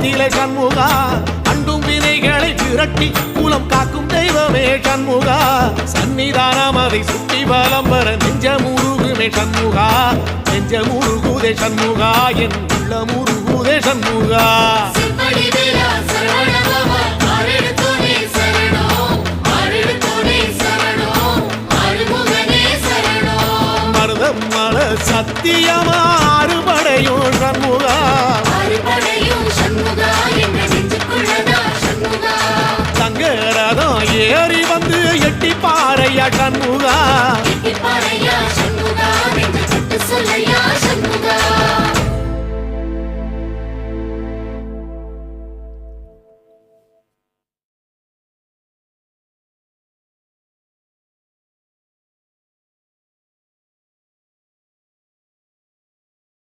குலத்திலே சண்முகா அண்டும் வினைகளை விரட்டி குலம் காக்கும் தெய்வமே சண்முகா சன்னிதானம் அதை சுற்றி பலம் வர நெஞ்சமுருகுமே சண்முகா நெஞ்சமுருகுதே சண்முகா என் உள்ளமுருகுதே சண்முகா மருதம் மல சத்தியமா